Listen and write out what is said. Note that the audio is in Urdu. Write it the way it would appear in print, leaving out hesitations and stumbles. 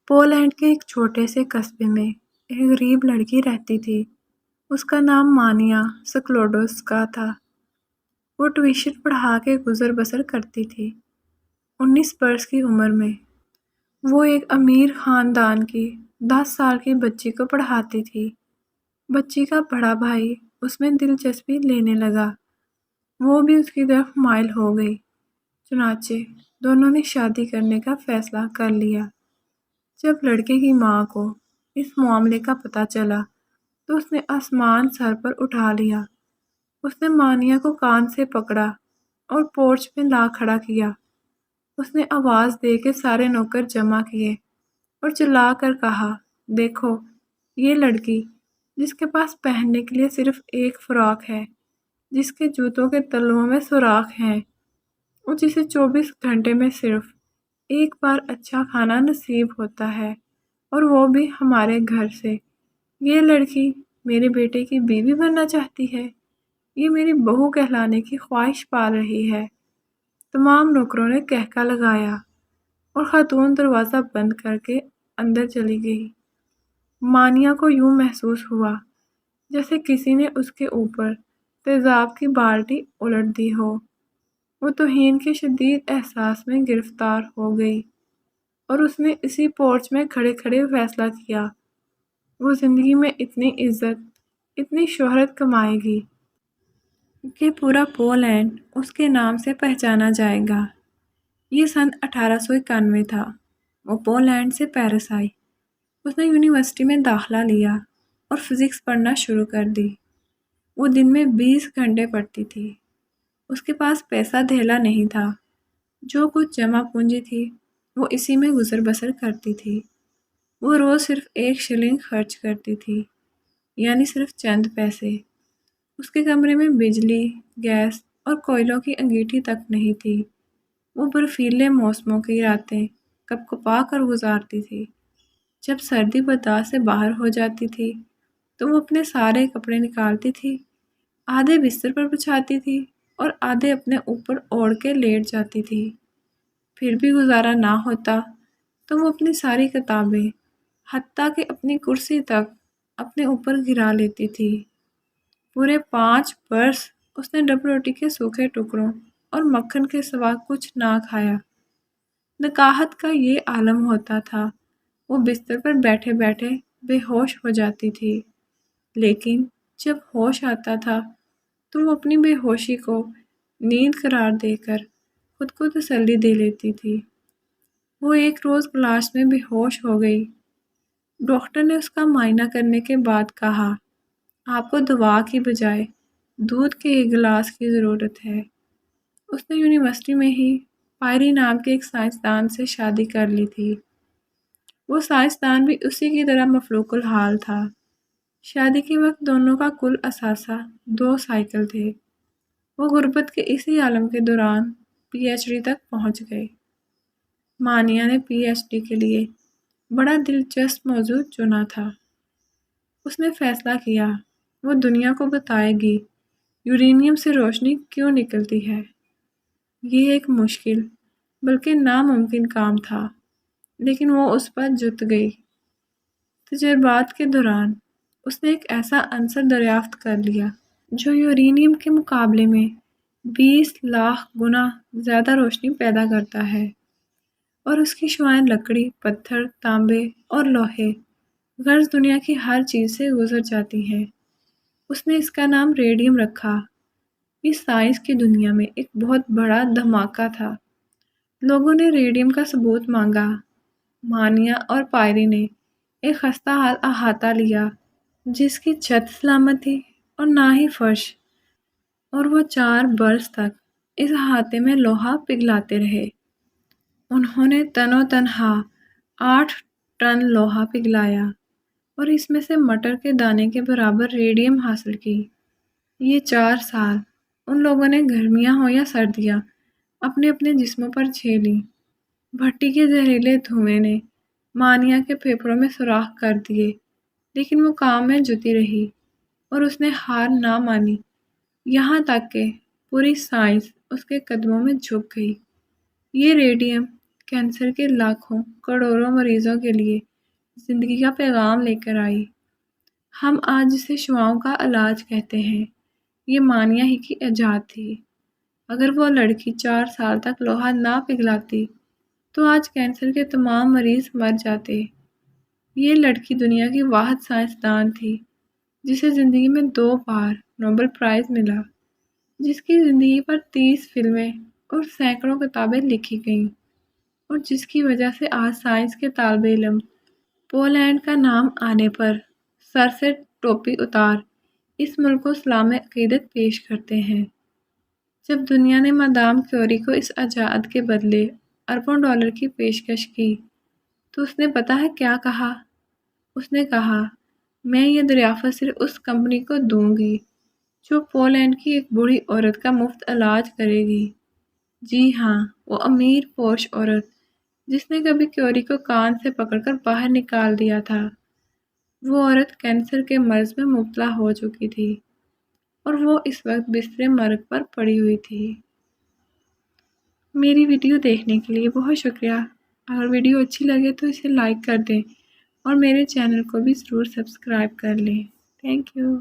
پولینڈ کے ایک چھوٹے سے قصبے میں ایک غریب لڑکی رہتی تھی۔ اس کا نام مانیا سکلوڈوسکا تھا۔ وہ ٹیوشن پڑھا کے گزر بسر کرتی تھی۔ 19 برس کی عمر میں وہ ایک امیر خاندان کی 10 سال کی بچی کو پڑھاتی تھی۔ بچی کا بڑا بھائی اس میں دلچسپی لینے لگا۔ وہ بھی اس کی طرف مائل ہو گئی۔ چنانچہ دونوں نے شادی کرنے کا فیصلہ کر لیا۔ جب لڑکے کی ماں کو اس معاملے کا پتہ چلا تو اس نے آسمان سر پر اٹھا لیا۔ اس نے مانیا کو کان سے پکڑا اور پورچ میں لا کھڑا کیا۔ اس نے آواز دے کے سارے نوکر جمع کیے اور چلا کر کہا، دیکھو یہ لڑکی جس کے پاس پہننے کے لیے صرف ایک فراک ہے، جس کے جوتوں کے تلووں میں سوراخ ہیں، اور جسے 24 گھنٹے میں صرف ایک بار اچھا کھانا نصیب ہوتا ہے، اور وہ بھی ہمارے گھر سے۔ یہ لڑکی میرے بیٹے کی بیوی بننا چاہتی ہے، یہ میری بہو کہلانے کی خواہش پال رہی ہے۔ تمام نوکروں نے کہکا لگایا اور خاتون دروازہ بند کر کے اندر چلی گئی۔ مانیا کو یوں محسوس ہوا جیسے کسی نے اس کے اوپر تیزاب کی بالٹی الٹ دی ہو۔ وہ توہین کے شدید احساس میں گرفتار ہو گئی اور اس نے اسی پورچ میں کھڑے کھڑے فیصلہ کیا، وہ زندگی میں اتنی عزت، اتنی شہرت کمائے گی کہ پورا پولینڈ اس کے نام سے پہچانا جائے گا۔ یہ سن 1891 تھا۔ وہ پولینڈ سے پیرس آئی۔ اس نے یونیورسٹی میں داخلہ لیا اور فزکس پڑھنا شروع کر دی۔ وہ دن میں 20 گھنٹے پڑھتی تھی۔ اس کے پاس پیسہ دھیلا نہیں تھا۔ جو کچھ جمع پونجی تھی وہ اسی میں گزر بسر کرتی تھی۔ وہ روز صرف 1 شلنگ خرچ کرتی تھی، یعنی صرف چند پیسے۔ اس کے کمرے میں بجلی، گیس اور کوئلوں کی انگیٹھی تک نہیں تھی۔ وہ برفیلے موسموں کی راتیں کپ کپا کر گزارتی تھی۔ جب سردی برداشت سے باہر ہو جاتی تھی تو وہ اپنے سارے کپڑے نکالتی تھی، آدھے بستر پر بچھاتی تھی اور آدھے اپنے اوپر اوڑھ کے لیٹ جاتی تھی۔ پھر بھی گزارا نہ ہوتا تو وہ اپنی ساری کتابیں، حتیٰ کہ اپنی کرسی تک اپنے اوپر گرا لیتی تھی۔ پورے 5 برس اس نے ڈبل روٹی کے سوکھے ٹکڑوں اور مکھن کے سوا کچھ نہ کھایا۔ نکاہت کا یہ عالم ہوتا تھا، وہ بستر پر بیٹھے بیٹھے بے ہوش ہو جاتی تھی، لیکن جب ہوش آتا تھا تو وہ اپنی بے ہوشی کو نیند قرار دے کر خود کو تسلی دے لیتی تھی۔ وہ ایک روز کلاس میں بے ہوش ہو گئی۔ ڈاکٹر نے اس کا معائنہ کرنے کے بعد کہا، آپ کو دوا کی بجائے دودھ کے ایک گلاس کی ضرورت ہے۔ اس نے یونیورسٹی میں ہی پائری نام کے ایک سائنسدان سے شادی کر لی تھی۔ وہ سائنسدان بھی اسی کی طرح مفلوق الحال تھا۔ شادی کے وقت دونوں کا کل اثاثہ 2 سائیکل تھے۔ وہ غربت کے اسی عالم کے دوران پی ایچ ڈی تک پہنچ گئے۔ مانیا نے پی ایچ ڈی کے لیے بڑا دلچسپ موضوع چنا تھا۔ اس نے فیصلہ کیا وہ دنیا کو بتائے گی یورینیم سے روشنی کیوں نکلتی ہے۔ یہ ایک مشکل بلکہ ناممکن کام تھا، لیکن وہ اس پر جت گئی۔ تجربات کے دوران اس نے ایک ایسا عنصر دریافت کر لیا جو یورینیم کے مقابلے میں 20 لاکھ گنا زیادہ روشنی پیدا کرتا ہے، اور اس کی شعاعیں لکڑی، پتھر، تانبے اور لوہے غرض دنیا کی ہر چیز سے گزر جاتی ہیں۔ اس نے اس کا نام ریڈیم رکھا۔ یہ سائنس کی دنیا میں ایک بہت بڑا دھماکہ تھا۔ لوگوں نے ریڈیم کا ثبوت مانگا۔ مانیا اور پائری نے ایک خستہ حال احاطہ لیا جس کی چھت سلامت تھی اور نہ ہی فرش، اور وہ 4 برس تک اس احاطے میں لوہا پگھلاتے رہے۔ انہوں نے تن و تنہا 8 ٹن لوہا پگھلایا اور اس میں سے مٹر کے دانے کے برابر ریڈیم حاصل کی۔ یہ 4 سال ان لوگوں نے گرمیاں ہوں یا سردیاں اپنے اپنے جسموں پر جھیلی۔ بھٹی کے زہریلے دھوئیں نے مانیا کے پھیپھڑوں میں سوراخ کر دیے، لیکن وہ کام میں جتی رہی اور اس نے ہار نہ مانی، یہاں تک کہ پوری سائنس اس کے قدموں میں جھک گئی۔ یہ ریڈیم کینسر کے لاکھوں کروڑوں مریضوں کے لیے زندگی کا پیغام لے کر آئی۔ ہم آج جسے شعاؤں کا علاج کہتے ہیں، یہ مانیہ ہی کی ایجاد تھی۔ اگر وہ لڑکی 4 سال تک لوہا نہ پگھلاتی تو آج کینسر کے تمام مریض مر جاتے۔ یہ لڑکی دنیا کی واحد سائنسدان تھی جسے زندگی میں 2 بار نوبل پرائز ملا، جس کی زندگی پر 30 فلمیں اور سینکڑوں کتابیں لکھی گئیں، اور جس کی وجہ سے آج سائنس کے طالب علم پولینڈ کا نام آنے پر سر سے ٹوپی اتار اس ملک کو سلام عقیدت پیش کرتے ہیں۔ جب دنیا نے مادام کیوری کو اس ایجاد کے بدلے اربوں ڈالر کی پیشکش کی تو اس نے پتہ ہے کیا کہا؟ اس نے کہا، میں یہ دریافت صرف اس کمپنی کو دوں گی جو پولینڈ کی ایک بوڑھی عورت کا مفت علاج کرے گی۔ جی ہاں، وہ امیر پوش عورت جس نے کبھی کیوری کو کان سے پکڑ کر باہر نکال دیا تھا، وہ عورت کینسر کے مرض میں مبتلا ہو چکی تھی اور وہ اس وقت بستر مرگ پر پڑی ہوئی تھی۔ میری ویڈیو دیکھنے کے لیے بہت شکریہ۔ اگر ویڈیو اچھی لگے تو اسے لائک کر دیں اور میرے چینل کو بھی ضرور سبسکرائب کر لیں۔ Thank you.